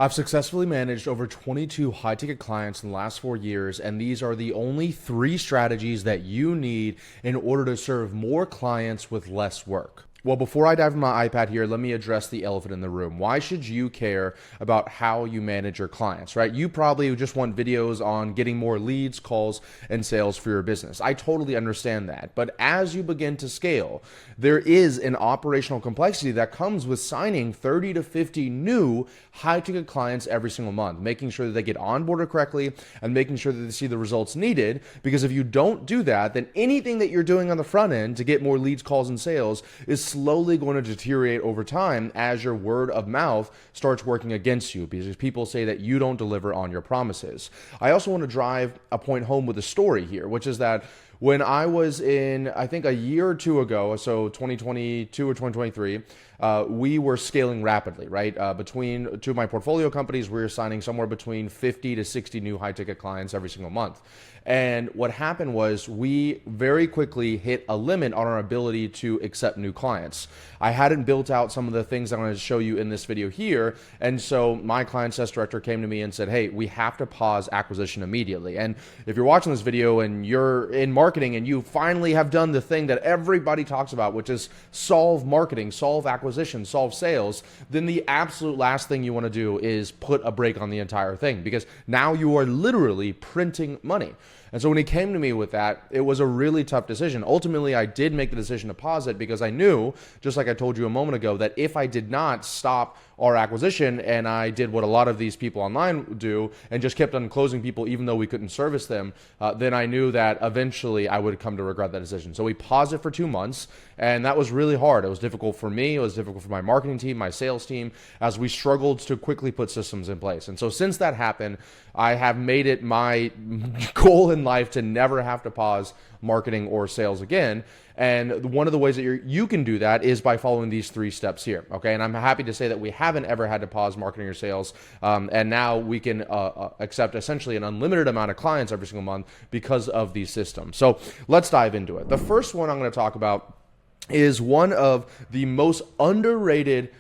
I've successfully managed over 22 high-ticket clients in the last 4 years, and these are the only 3 strategies that you need in order to serve more clients with less work. Well, before I dive into my iPad here, let me address the elephant in the room. Why should you care about how you manage your clients, right? You probably just want videos on getting more leads, calls, and sales for your business. I totally understand that. But as you begin to scale, there is an operational complexity that comes with signing 30 to 50 new high-ticket clients every single month, making sure that they get onboarded correctly and making sure that they see the results needed. Because if you don't do that, then anything that you're doing on the front end to get more leads, calls, and sales is slowly going to deteriorate over time as your word of mouth starts working against you, because people say that you don't deliver on your promises. I also want to drive a point home with a story here, which is that when I was in, I think a year or two ago, so 2022 or 2023, we were scaling rapidly, right? Between two of my portfolio companies, we were signing somewhere between 50 to 60 new high-ticket clients every single month. And what happened was we very quickly hit a limit on our ability to accept new clients. I hadn't built out some of the things I'm going to show you in this video here. And so my client success director came to me and said, hey, we have to pause acquisition immediately. And if you're watching this video and you're in marketing and you finally have done the thing that everybody talks about, which is solve marketing, solve acquisition, solve sales, then the absolute last thing you want to do is put a break on the entire thing, because now you are literally printing money. And so when he came to me with that, it was a really tough decision. Ultimately, I did make the decision to pause it because I knew, just like I told you a moment ago, that if I did not stop our acquisition and I did what a lot of these people online do and just kept on closing people even though we couldn't service them, then I knew that eventually I would come to regret that decision. So we paused it for 2 months, and that was really hard. It was difficult for me. It was difficult for my marketing team, my sales team, as we struggled to quickly put systems in place. And so since that happened, I have made it my goal in life to never have to pause marketing or sales again. And one of the ways that you can do that is by following these 3 steps here, okay? And I'm happy to say that we haven't ever had to pause marketing or sales, and now we can accept essentially an unlimited amount of clients every single month because of these systems. So let's dive into it. The first one I'm going to talk about is one of the most underrated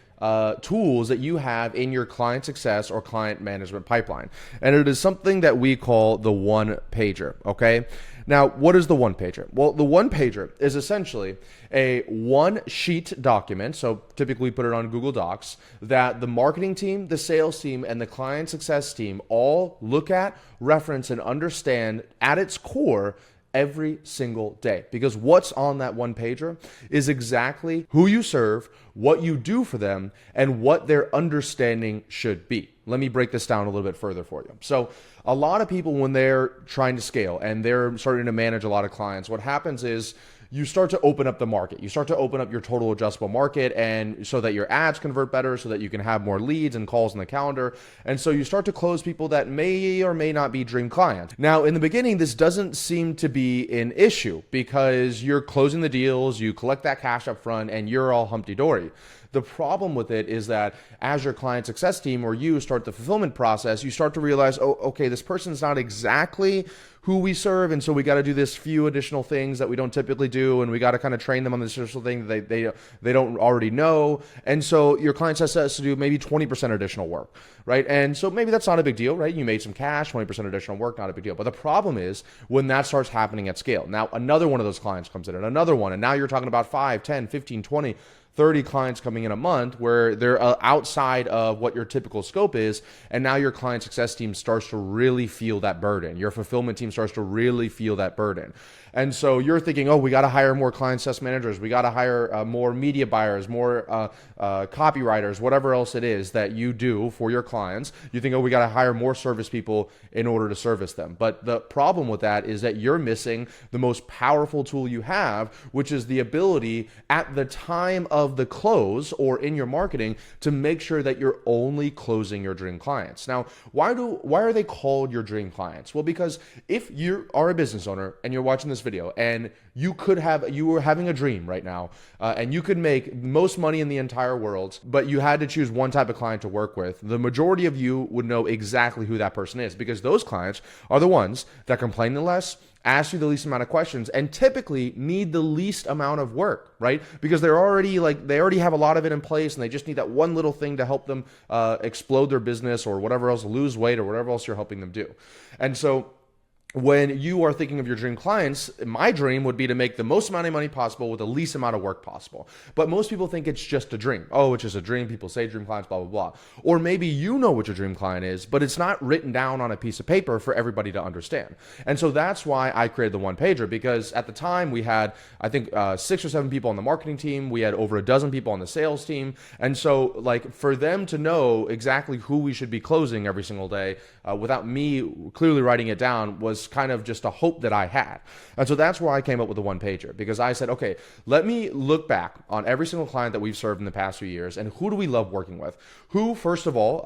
tools that you have in your client success or client management pipeline. And it is something that we call the one-pager, okay? Now, what is the one-pager? Well, the one-pager is essentially a one-sheet document, so typically we put it on Google Docs, that the marketing team, the sales team, and the client success team all look at, reference, and understand at its core every single day. Because what's on that one pager is exactly who you serve, what you do for them, and what their understanding should be. Let me break this down a little bit further for you. So a lot of people, when they're trying to scale and they're starting to manage a lot of clients, what happens is you start to open up the market. You start to open up your total addressable market, and so that your ads convert better, so that you can have more leads and calls in the calendar. And so you start to close people that may or may not be dream clients. Now, in the beginning, this doesn't seem to be an issue because you're closing the deals, you collect that cash up front, and you're all humpty-dory. The problem with it is that as your client success team or you start the fulfillment process, you start to realize, oh, okay, this person's not exactly who we serve, and so we got to do this few additional things that we don't typically do, and we got to kind of train them on this additional thing that they don't already know. And so your client says to do maybe 20% additional work, right? And so maybe that's not a big deal, right? You made some cash, 20% additional work, not a big deal. But the problem is when that starts happening at scale. Now, another one of those clients comes in, and another one, and now you're talking about 5, 10, 15, 20, 30 clients coming in a month where they're outside of what your typical scope is. And now your client success team starts to really feel that burden. Your fulfillment team starts to really feel that burden. And so you're thinking, oh, we got to hire more client success managers. We got to hire more media buyers, more copywriters, whatever else it is that you do for your clients. You think, oh, we got to hire more service people in order to service them. But the problem with that is that you're missing the most powerful tool you have, which is the ability at the time of the close or in your marketing to make sure that you're only closing your dream clients. Now, why are they called your dream clients? Well, because if you are a business owner and you're watching this video and you were having a dream right now, and you could make most money in the entire world, but you had to choose one type of client to work with, the majority of you would know exactly who that person is, because those clients are the ones that complain the less, ask you the least amount of questions, and typically need the least amount of work, right? Because they're already like they already have a lot of it in place and they just need that one little thing to help them explode their business or whatever else, lose weight or whatever else you're helping them do. And so when you are thinking of your dream clients, my dream would be to make the most amount of money possible with the least amount of work possible. But most people think it's just a dream. Oh, it's just a dream. People say dream clients, blah, blah, blah. Or maybe you know what your dream client is, but it's not written down on a piece of paper for everybody to understand. And so that's why I created the one pager, because at the time we had, I think, 6 or 7 people on the marketing team. We had over a dozen people on the sales team. And so like for them to know exactly who we should be closing every single day without me clearly writing it down was kind of just a hope that I had. And so that's where I came up with the one pager, because I said, okay, let me look back on every single client that we've served in the past few years and who do we love working with? Who, first of all,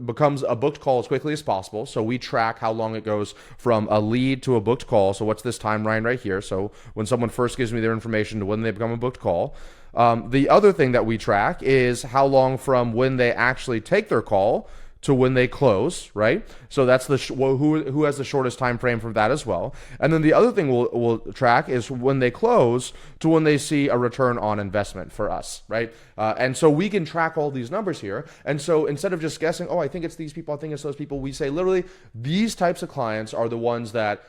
becomes a booked call as quickly as possible. So we track how long it goes from a lead to a booked call. So what's this timeline right here? So when someone first gives me their information to when they become a booked call. The other thing that we track is how long from when they actually take their call to when they close, right? So that's the who has the shortest time frame from that as well. And then the other thing we'll track is when they close to when they see a return on investment for us, right? And so we can track all these numbers here. And so instead of just guessing, oh, I think it's these people, I think it's those people, we say literally these types of clients are the ones that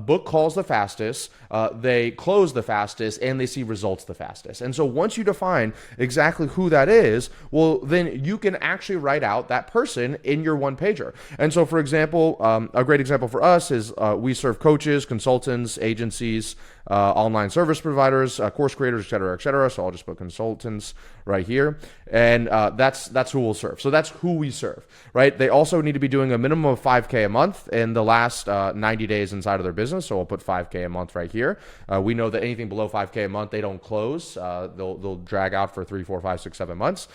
book calls the fastest, they close the fastest, and they see results the fastest. And so once you define exactly who that is, well, then you can actually write out that person in your one pager. And so, for example, a great example for us is we serve coaches, consultants, agencies, online service providers, course creators, et cetera, et cetera. So I'll just put consultants right here. And that's who we'll serve. So that's who we serve, right? They also need to be doing a minimum of 5K a month in the last 90 days inside of their business. So we'll put 5K a month right here. We know that anything below 5K a month, they don't close. They'll drag out for 3, 4, 5, 6, 7 months.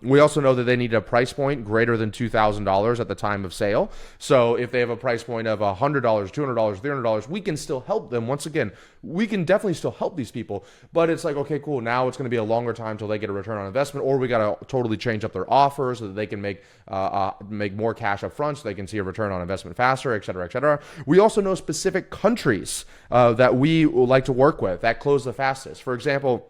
We also know that they need a price point greater than $2,000 at the time of sale. So if they have a price point of $100, $200, $300, we can still help them. Once again, we can definitely still help these people, but it's like, okay, cool. Now it's going to be a longer time till they get a return on investment, or we got to totally change up their offer so that they can make more cash up front so they can see a return on investment faster, et cetera, et cetera. We also know specific countries that we like to work with that close the fastest. For example,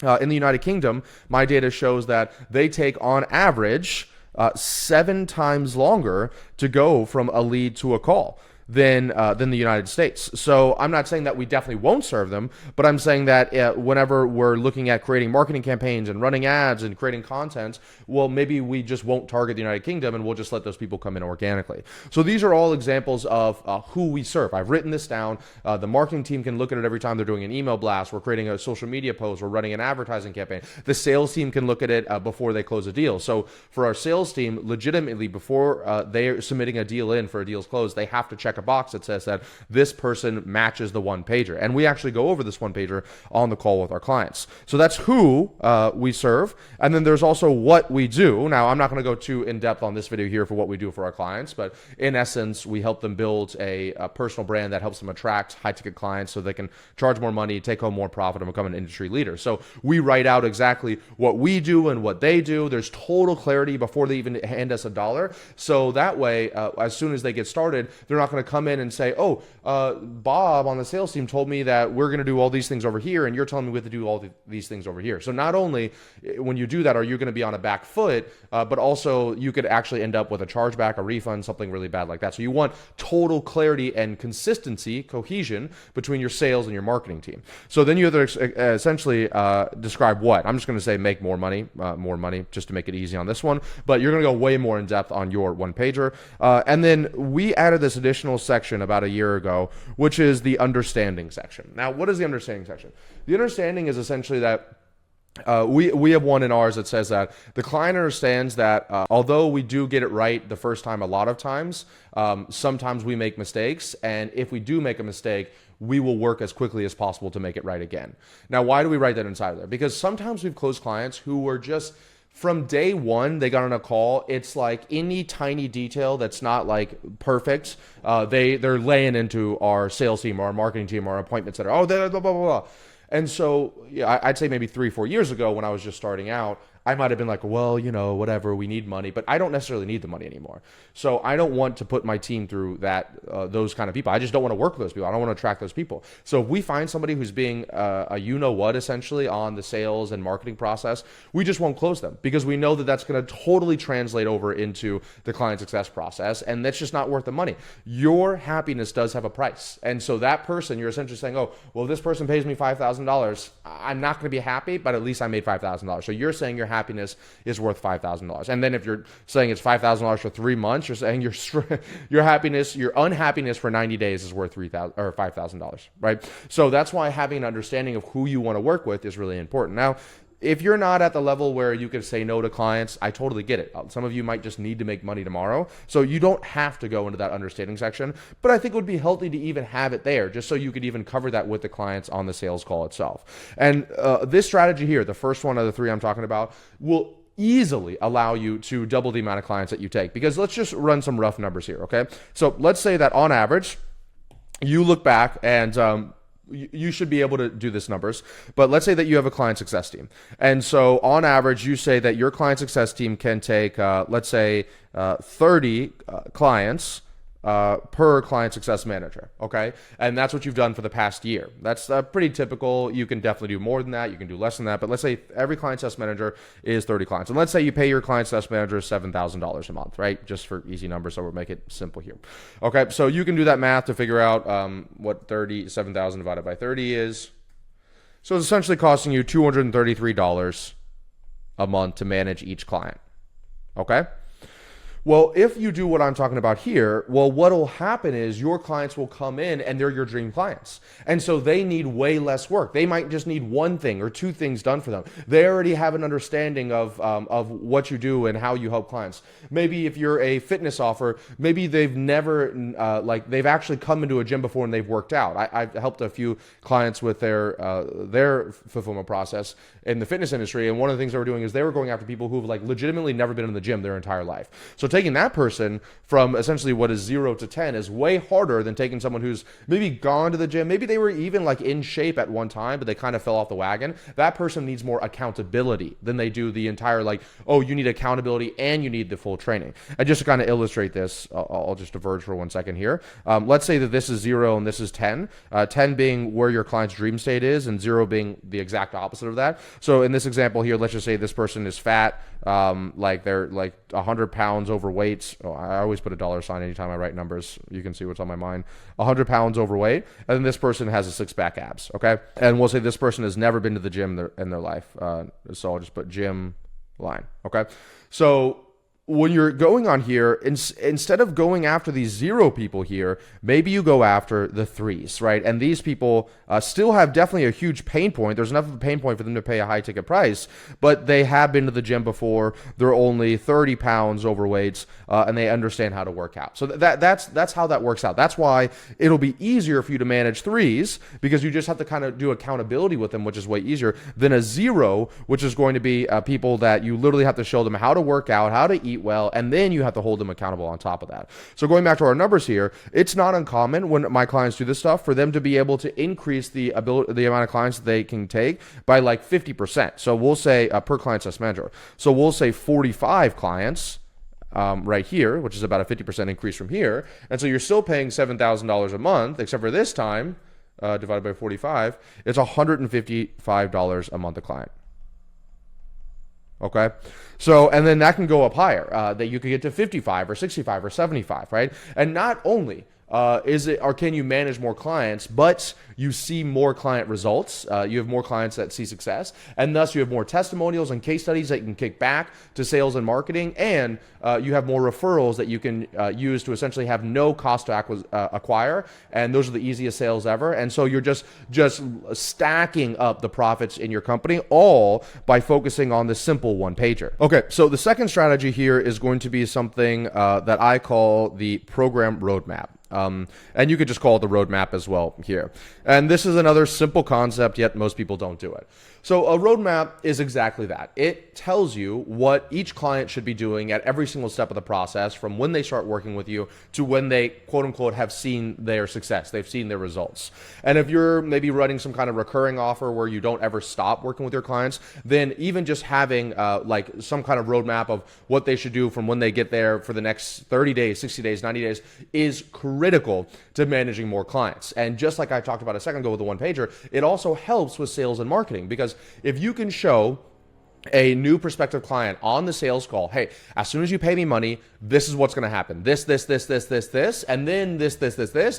in the United Kingdom, my data shows that they take on average 7 times longer to go from a lead to a call than the United States. So I'm not saying that we definitely won't serve them, but I'm saying that whenever we're looking at creating marketing campaigns and running ads and creating content, well, maybe we just won't target the United Kingdom and we'll just let those people come in organically. So these are all examples of who we serve. I've written this down. The marketing team can look at it every time they're doing an email blast. We're creating a social media post. We're running an advertising campaign. The sales team can look at it before they close a deal. So for our sales team, legitimately, before they're submitting a deal in for a deal's close, they have to check a box that says that this person matches the one pager. And we actually go over this one pager on the call with our clients. So that's who we serve. And then there's also what we do. Now, I'm not going to go too in depth on this video here for what we do for our clients, but in essence, we help them build a personal brand that helps them attract high ticket clients so they can charge more money, take home more profit, and become an industry leader. So we write out exactly what we do and what they do. There's total clarity before they even hand us a dollar. So that way, as soon as they get started, they're not going to come in and say, oh, Bob on the sales team told me that we're going to do all these things over here, and you're telling me we have to do all these things over here. So not only when you do that are you going to be on a back foot, but also you could actually end up with a chargeback, a refund, something really bad like that. So you want total clarity and consistency, cohesion between your sales and your marketing team. So then you have to essentially describe what. I'm just going to say make more money, just to make it easy on this one. But you're going to go way more in depth on your one pager. And then we added this additional section about a year ago, which is the understanding section. Now, what is the understanding section? The understanding is essentially that we have one in ours that says that the client understands that although we do get it right the first time a lot of times, sometimes we make mistakes. And if we do make a mistake, we will work as quickly as possible to make it right again. Now, why do we write that inside of there? Because sometimes we've closed clients who were just, from day one, they got on a call. It's like any tiny detail that's not like perfect. They're laying into our sales team, or our marketing team, or our appointment center. Oh, blah, blah, blah, blah. And so yeah, I'd say maybe 3-4 years ago when I was just starting out, I might have been like, well, whatever, we need money, but I don't necessarily need the money anymore. So I don't want to put my team through those kind of people. I just don't want to work with those people. I don't want to attract those people. So if we find somebody who's being a you-know-what essentially on the sales and marketing process, we just won't close them because we know that that's going to totally translate over into the client success process, and that's just not worth the money. Your happiness does have a price. And so that person, you're essentially saying, oh, well, this person pays me $5,000. I'm not going to be happy, but at least I made $5,000. So you're saying your happiness is worth $5,000. And then if you're saying it's $5,000 for 3 months, you're saying your happiness, your unhappiness for 90 days is worth $5,000, right? So that's why having an understanding of who you want to work with is really important. Now, if you're not at the level where you can say no to clients, I totally get it. Some of you might just need to make money tomorrow. So you don't have to go into that understanding section, but I think it would be healthy to even have it there just so you could even cover that with the clients on the sales call itself. And this strategy here, the first one of the 3 I'm talking about, will easily allow you to double the amount of clients that you take, because let's just run some rough numbers here. Okay. So let's say that on average, you look back and, you should be able to do this numbers, but let's say that you have a client success team. And so on average, you say that your client success team can take, let's say 30 clients per client success manager. Okay. And that's what you've done for the past year. That's pretty typical. You can definitely do more than that. You can do less than that, but let's say every client success manager is 30 clients. And let's say you pay your client success manager $7,000 a month, right? Just for easy numbers. So we'll make it simple here. Okay. So you can do that math to figure out what 7,000 divided by 30 is. So it's essentially costing you $233 a month to manage each client. Okay. Well, if you do what I'm talking about here, well, what will happen is your clients will come in and they're your dream clients. And so they need way less work. They might just need 1 thing or 2 things done for them. They already have an understanding of what you do and how you help clients. Maybe if you're a fitness offer, maybe they've never, they've actually come into a gym before and they've worked out. I've helped a few clients with their fulfillment process in the fitness industry. And one of the things they were doing is they were going after people who've legitimately never been in the gym their entire life. So taking that person from essentially what is 0 to 10 is way harder than taking someone who's maybe gone to the gym. Maybe they were even in shape at one time, but they kind of fell off the wagon. That person needs more accountability than they do the entire oh, you need accountability and you need the full training. And just to kind of illustrate this, I'll just diverge for 1 second here. Let's say that this is 0 and this is 10. 10 being where your client's dream state is and 0 being the exact opposite of that. So in this example here, let's just say this person is fat, they're 100 pounds overweight. Oh, I always put a $sign anytime I write numbers. You can see what's on my mind. 100 pounds overweight. And then this person has a 6-pack abs. Okay. And we'll say this person has never been to the gym in their life. So I'll just put gym line. Okay. So when you're going on here, instead of going after these 0 people here, maybe you go after the 3s, right? And these people still have definitely a huge pain point. There's enough of a pain point for them to pay a high ticket price, but they have been to the gym before. They're only 30 pounds overweight, and they understand how to work out. So that's how that works out. That's why it'll be easier for you to manage 3s, because you just have to kind of do accountability with them, which is way easier than a 0, which is going to be people that you literally have to show them how to work out, how to eat well, and then you have to hold them accountable on top of that. So going back to our numbers here, it's not uncommon when my clients do this stuff for them to be able to increase the amount of clients that they can take by 50%. So we'll say per client success manager. So we'll say 45 clients right here, which is about a 50% increase from here. And so you're still paying $7,000 a month, except for this time, divided by 45, it's $155 a month a client. Okay. So, and then that can go up higher, that you could get to 55 or 65 or 75, right? And not only can you manage more clients, but you see more client results. You have more clients that see success, and thus you have more testimonials and case studies that you can kick back to sales and marketing, and you have more referrals that you can use to essentially have no cost to acquire, and those are the easiest sales ever. And so you're just stacking up the profits in your company, all by focusing on the simple one-pager. Okay, so the second strategy here is going to be something that I call the program roadmap. And you could just call it the roadmap as well here. And this is another simple concept, yet most people don't do it. So a roadmap is exactly that. It tells you what each client should be doing at every single step of the process, from when they start working with you to when they, quote unquote, have seen their success. They've seen their results. And if you're maybe running some kind of recurring offer where you don't ever stop working with your clients, then even just having like some kind of roadmap of what they should do from when they get there for the next 30 days, 60 days, 90 days is critical to managing more clients. And just like I talked about a second ago with the one pager, it also helps with sales and marketing, because if you can show a new prospective client on the sales call, hey, as soon as you pay me money, this is what's going to happen. This, and then this,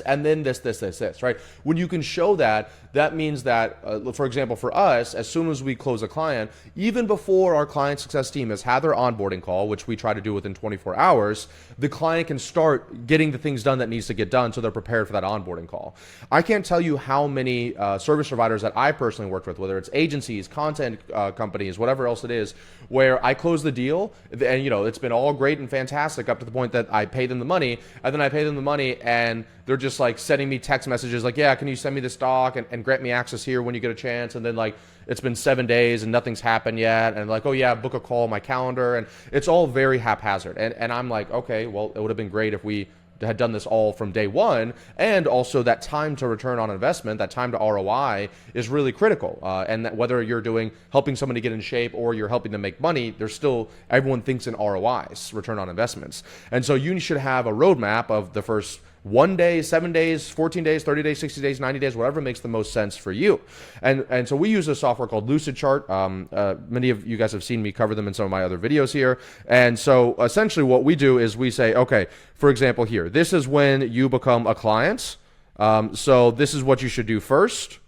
and then this, right? When you can show that, that means that, for example, for us, as soon as we close a client, even before our client success team has had their onboarding call, which we try to do within 24 hours, the client can start getting the things done that needs to get done so they're prepared for that onboarding call. I can't tell you how many service providers that I personally worked with, whether it's agencies, content companies, whatever else it is, where I close the deal and it's been all great and fantastic up to the point that I pay them the money, and then I pay them the money and they're just like sending me text messages like, yeah, can you send me this doc and grant me access here when you get a chance? And then like it's been 7 days and nothing's happened yet, and like, oh yeah, book a call on my calendar, and it's all very haphazard. And I'm like, okay, well, it would have been great if we had done this all from day one. And also that time to return on investment, that time to ROI is really critical. And that whether you're helping somebody get in shape or you're helping them make money, there's still, everyone thinks in ROIs, return on investments. And so you should have a roadmap of the first 1 day, 7 days, 14 days, 30 days, 60 days, 90 days, whatever makes the most sense for you. And so we use a software called Lucidchart. Many of you guys have seen me cover them in some of my other videos here. And so essentially what we do is we say, okay, for example here, this is when you become a client. So this is what you should do first.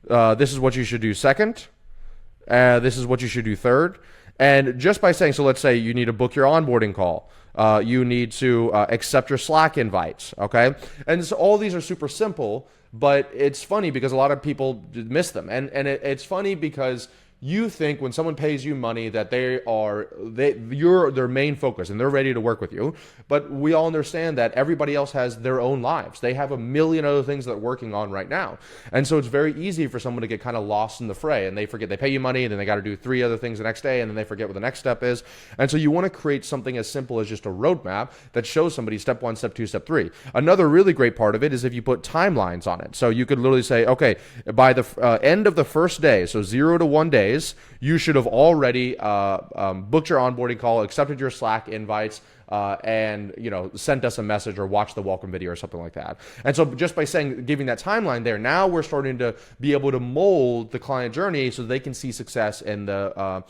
This is what you should do second. This is what you should do third. And just by saying, so let's say you need to book your onboarding call. You need to accept your Slack invites, okay? And so all these are super simple, but it's funny because a lot of people miss them. And it's funny because you think when someone pays you money that you're their main focus and they're ready to work with you. But we all understand that everybody else has their own lives. They have a million other things that they're working on right now. And so it's very easy for someone to get kind of lost in the fray, and they forget they pay you money and then they got to do 3 other things the next day, and then they forget what the next step is. And so you want to create something as simple as just a roadmap that shows somebody step 1, step 2, step 3. Another really great part of it is if you put timelines on it. So you could literally say, okay, by the end of the first day, so 0 to 1 day, you should have already booked your onboarding call, accepted your Slack invites, and sent us a message or watched the welcome video or something like that. And so just by giving that timeline there, now we're starting to be able to mold the client journey so they can see success in the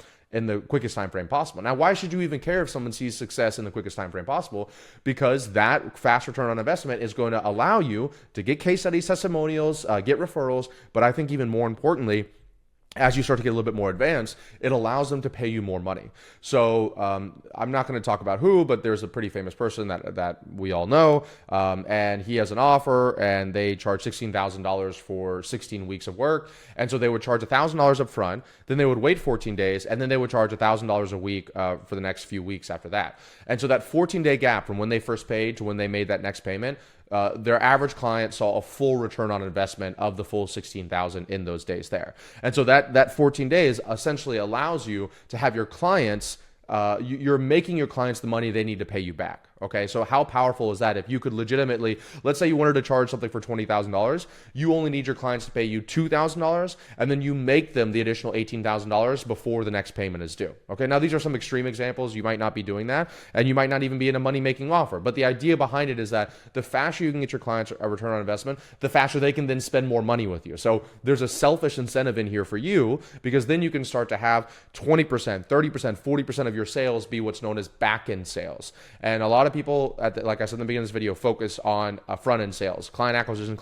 quickest time frame possible. Now, why should you even care if someone sees success in the quickest time frame possible? Because that fast return on investment is going to allow you to get case studies, testimonials, get referrals, but I think even more importantly, as you start to get a little bit more advanced, it allows them to pay you more money. So I'm not going to talk about who, but there's a pretty famous person that we all know, and he has an offer, and they charge $16,000 for 16 weeks of work. And so they would charge $1,000 up front, then they would wait 14 days, and then they would charge $1,000 a week for the next few weeks after that. And so that 14-day gap from when they first paid to when they made that next payment, their average client saw a full return on investment of the full $16,000 in those days there. And so that 14 days essentially allows you to have your clients, you're making your clients the money they need to pay you back. Okay, so how powerful is that? If you could legitimately, let's say you wanted to charge something for $20,000, you only need your clients to pay you $2,000, and then you make them the additional $18,000 before the next payment is due. Okay, now these are some extreme examples. You might not be doing that, and you might not even be in a money-making offer. But the idea behind it is that the faster you can get your clients a return on investment, the faster they can then spend more money with you. So there's a selfish incentive in here for you, because then you can start to have 20%, 30%, 40% of your sales be what's known as back-end sales. And a lot of people, like I said in the beginning of this video, focus on front-end sales, client acquisition.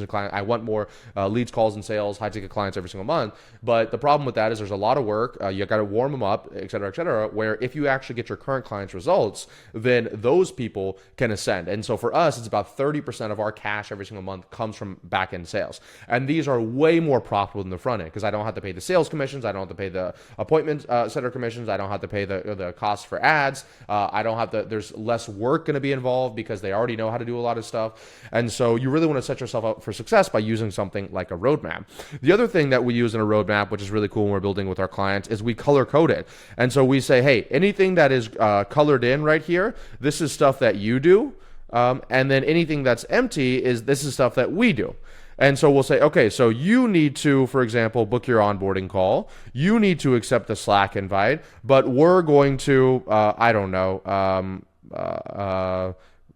I want more leads, calls, and sales, high-ticket clients every single month. But the problem with that is there's a lot of work. You got to warm them up, et cetera, where if you actually get your current clients results, then those people can ascend. And so for us, it's about 30% of our cash every single month comes from back-end sales. And these are way more profitable than the front end, because I don't have to pay the sales commissions. I don't have to pay the appointment center commissions. I don't have to pay the the cost for ads. I don't have to, there's less work going to be involved because they already know how to do a lot of stuff. And so you really want to set yourself up for success by using something like a roadmap. The other thing that we use in a roadmap, which is really cool when we're building with our clients, is we color code it. And so we say, hey, anything that is colored in right here, this is stuff that you do. And then anything that's empty this is stuff that we do. And so we'll say, okay, so you need to, for example, book your onboarding call. You need to accept the Slack invite, but we're going to,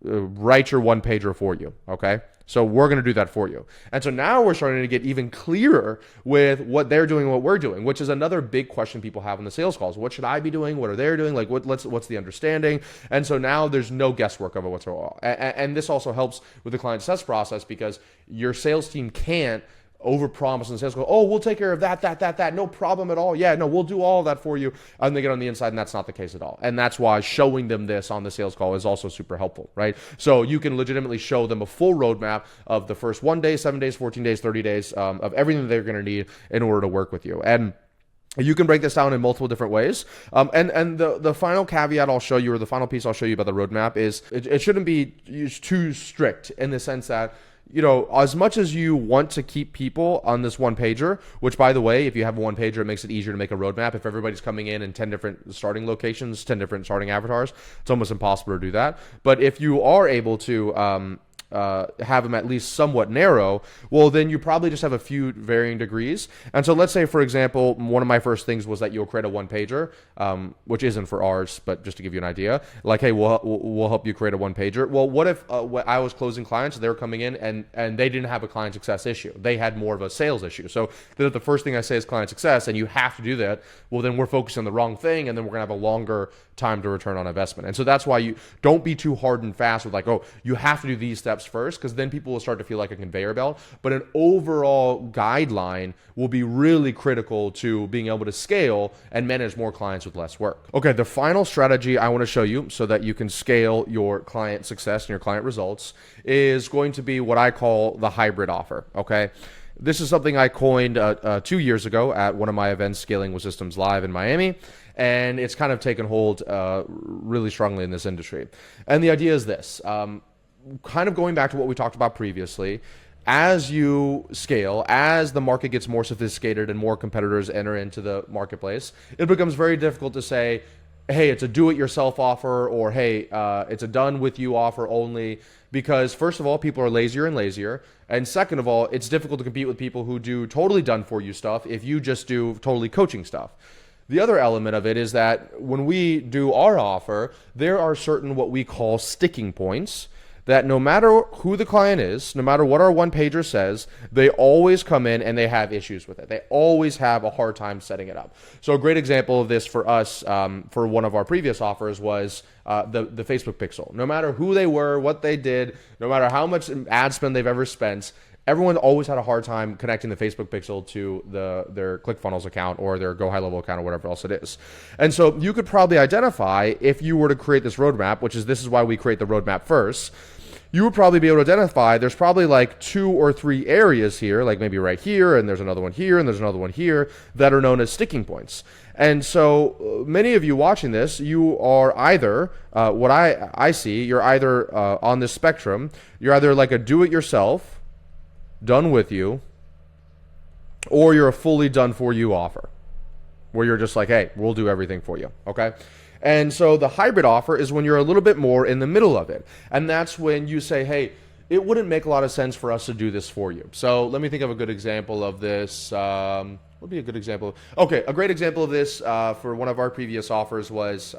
write your one pager for you. Okay. So we're going to do that for you. And so now we're starting to get even clearer with what they're doing and what we're doing, which is another big question people have in the sales calls. What should I be doing? What are they doing? Like what's the understanding? And so now there's no guesswork of it whatsoever. And this also helps with the client success process because your sales team can't overpromise in the sales call. Oh, we'll take care of that. No problem at all. Yeah, no, we'll do all of that for you. And they get on the inside, and that's not the case at all. And that's why showing them this on the sales call is also super helpful, right? So you can legitimately show them a full roadmap of the first 1 day, 7 days, 14 days, 30 days of everything that they're going to need in order to work with you. And you can break this down in multiple different ways. And the final caveat I'll show you, or the final piece I'll show you about the roadmap is it shouldn't be too strict in the sense that, you know, as much as you want to keep people on this one pager, which by the way, if you have a one pager, it makes it easier to make a roadmap. If everybody's coming in 10 different starting locations, 10 different starting avatars, it's almost impossible to do that. But if you are able to have them at least somewhat narrow, well, then you probably just have a few varying degrees. And so let's say, for example, one of my first things was that you'll create a one pager, which isn't for ours, but just to give you an idea, like, hey, we'll help you create a one pager. Well, what if I was closing clients, they were coming in and they didn't have a client success issue. They had more of a sales issue. So the first thing I say is client success, and you have to do that. Well, then we're focused on the wrong thing, and then we're going to have a longer time to return on investment. And so that's why you don't be too hard and fast with like, oh, you have to do these steps first, because then people will start to feel like a conveyor belt. But an overall guideline will be really critical to being able to scale and manage more clients with less work. Okay, the final strategy I want to show you so that you can scale your client success and your client results is going to be what I call the hybrid offer. Okay. This is something I coined 2 years ago at one of my events, Scaling with Systems Live in Miami. And it's kind of taken hold really strongly in this industry. And the idea is this, kind of going back to what we talked about previously, as you scale, as the market gets more sophisticated and more competitors enter into the marketplace, it becomes very difficult to say, hey, it's a do-it-yourself offer, or hey, it's a done-with-you offer only, because first of all, people are lazier and lazier, and second of all, it's difficult to compete with people who do totally done-for-you stuff if you just do totally coaching stuff. The other element of it is that when we do our offer, there are certain what we call sticking points that no matter who the client is, no matter what our one pager says, they always come in and they have issues with it. They always have a hard time setting it up. So a great example of this for us, for one of our previous offers was the Facebook pixel. No matter who they were, what they did, no matter how much ad spend they've ever spent, everyone always had a hard time connecting the Facebook pixel to their ClickFunnels account or their Go High Level account or whatever else it is. And so you could probably identify, if you were to create this roadmap, this is why we create the roadmap first, you would probably be able to identify there's probably like 2 or 3 areas here, like maybe right here, and there's another one here, and there's another one here, that are known as sticking points. And so many of you watching this, you are either, what I see, you're either on this spectrum, you're either like a do-it-yourself, done with you, or you're a fully done for you offer, where you're just like, hey, we'll do everything for you, okay? And so the hybrid offer is when you're a little bit more in the middle of it. And that's when you say, hey, it wouldn't make a lot of sense for us to do this for you. So let me think of a good example of this. What would be a good example? Okay, a great example of this for one of our previous offers was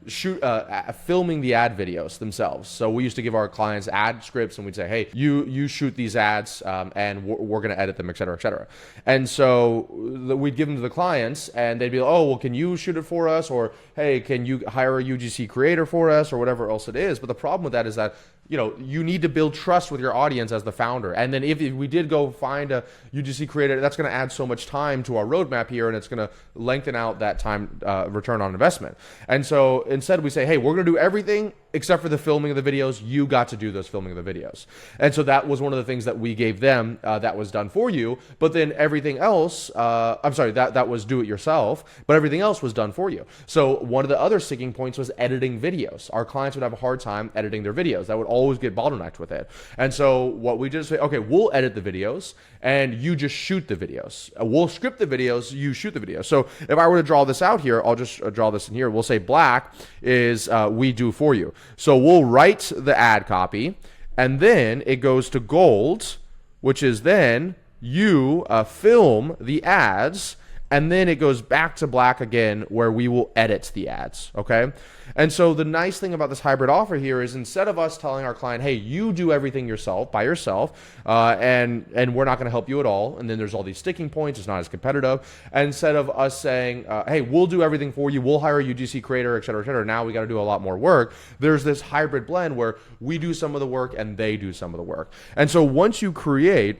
filming the ad videos themselves. So we used to give our clients ad scripts and we'd say, hey, you shoot these ads and we're going to edit them, et cetera, et cetera. And so we'd give them to the clients and they'd be like, oh, well, can you shoot it for us? Or, hey, can you hire a UGC creator for us or whatever else it is? But the problem with that is that, you know, you need to build trust with your audience as the founder. And then if we did go find a UGC creator, that's going to add so much time to our roadmap here, and it's going to lengthen out that time return on investment. And so instead we say, hey, we're going to do everything except for the filming of the videos, you got to do those filming of the videos. And so that was one of the things that we gave them that was done for you. But then everything else, that was do it yourself, but everything else was done for you. So one of the other sticking points was editing videos. Our clients would have a hard time editing their videos. That would always get bottlenecked with it. And so what we just say, okay, we'll edit the videos and you just shoot the videos. We'll script the videos, you shoot the videos. So if I were to draw this out here, I'll just draw this in here. We'll say black is we do for you. So we'll write the ad copy, and then it goes to gold, which is then you film the ads, and then it goes back to black again where we will edit the ads, okay? And so the nice thing about this hybrid offer here is instead of us telling our client, hey, you do everything yourself, by yourself, and we're not gonna help you at all, and then there's all these sticking points, it's not as competitive, and instead of us saying, hey, we'll do everything for you, we'll hire a UGC creator, et cetera, now we gotta do a lot more work, there's this hybrid blend where we do some of the work and they do some of the work. And so once you create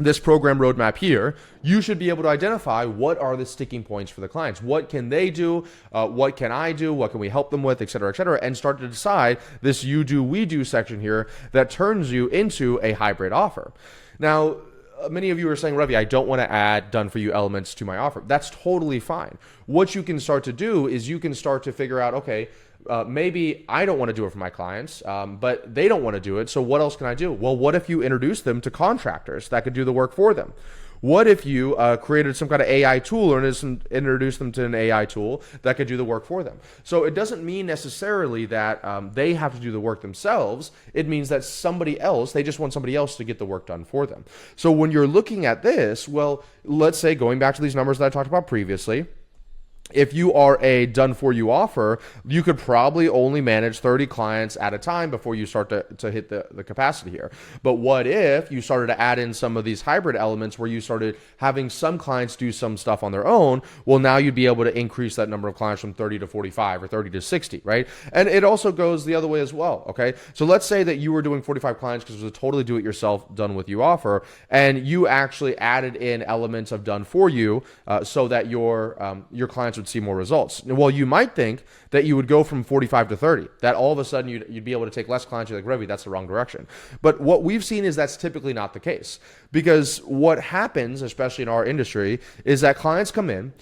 this program roadmap here, you should be able to identify what are the sticking points for the clients. What can they do? What can I do? What can we help them with, et cetera, and start to decide this you do, we do section here that turns you into a hybrid offer. Now, many of you are saying, Ravi, I don't want to add done for you elements to my offer. That's totally fine. What you can start to do is you can start to figure out, okay, maybe I don't want to do it for my clients, but they don't want to do it. So what else can I do? Well, what if you introduce them to contractors that could do the work for them? What if you created some kind of AI tool or introduced them to an AI tool that could do the work for them? So it doesn't mean necessarily that they have to do the work themselves. It means that somebody else, they just want somebody else to get the work done for them. So when you're looking at this, well, let's say going back to these numbers that I talked about previously, if you are a done-for-you offer, you could probably only manage 30 clients at a time before you start to hit the capacity here. But what if you started to add in some of these hybrid elements where you started having some clients do some stuff on their own? Well, now you'd be able to increase that number of clients from 30 to 45 or 30 to 60, right? And it also goes the other way as well, okay? So let's say that you were doing 45 clients because it was a totally do-it-yourself, done-with-you offer, and you actually added in elements of done-for-you so that your clients would see more results. Well, you might think that you would go from 45 to 30, that all of a sudden you'd be able to take less clients. You're like, Ravi, that's the wrong direction. But what we've seen is that's typically not the case, because what happens, especially in our industry, is that clients come in,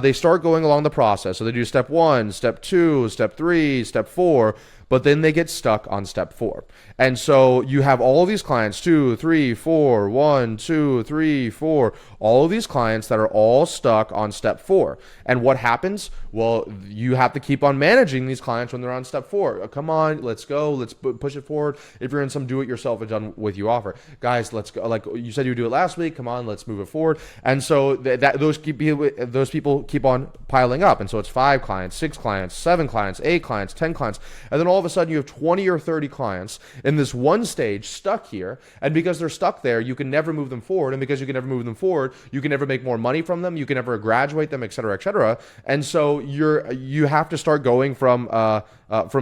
they start going along the process. So they do step 1, step 2, step 3, step 4, but then they get stuck on step 4. And so you have all of these clients, 2, 3, 4, 1, 2, 3, 4, all of these clients that are all stuck on step 4. And what happens? Well, you have to keep on managing these clients when they're on step 4. Come on, let's go. Let's push it forward. If you're in some do-it-yourself and done-with-you offer, guys, let's go. Like you said, you do it last week. Come on, let's move it forward. And so those people keep on piling up. And so it's 5 clients, 6 clients, 7 clients, 8 clients, 10 clients, and then all of a sudden you have 20 or 30 clients in this one stage stuck here. And because they're stuck there, you can never move them forward. And because you can never move them forward, you can never make more money from them. You can never graduate them, et cetera, et cetera. And so you have to start going from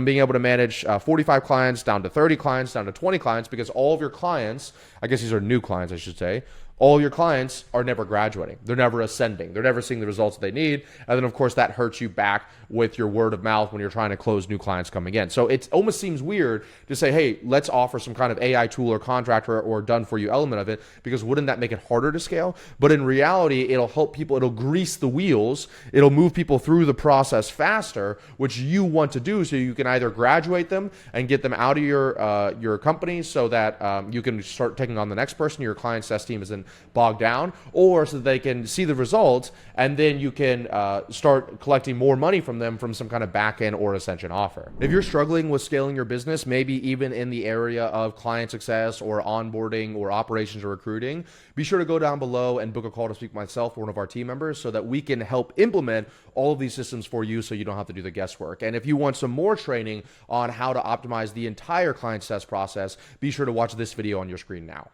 being able to manage 45 clients down to 30 clients, down to 20 clients, because all of your clients, I guess these are new clients, I should say, all your clients are never graduating. They're never ascending. They're never seeing the results that they need. And then, of course, that hurts you back with your word of mouth when you're trying to close new clients coming in. So it almost seems weird to say, hey, let's offer some kind of AI tool or contractor or done-for-you element of it, because wouldn't that make it harder to scale? But in reality, it'll help people. It'll grease the wheels. It'll move people through the process faster, which you want to do so you can either graduate them and get them out of your company so that you can start taking on the next person. Your client success team isn't bogged down, or so that they can see the results, and then you can start collecting more money from them from some kind of back-end or ascension offer. If you're struggling with scaling your business, maybe even in the area of client success or onboarding or operations or recruiting, be sure to go down below and book a call to speak with myself or one of our team members so that we can help implement all of these systems for you so you don't have to do the guesswork. And if you want some more training on how to optimize the entire client success process, be sure to watch this video on your screen now.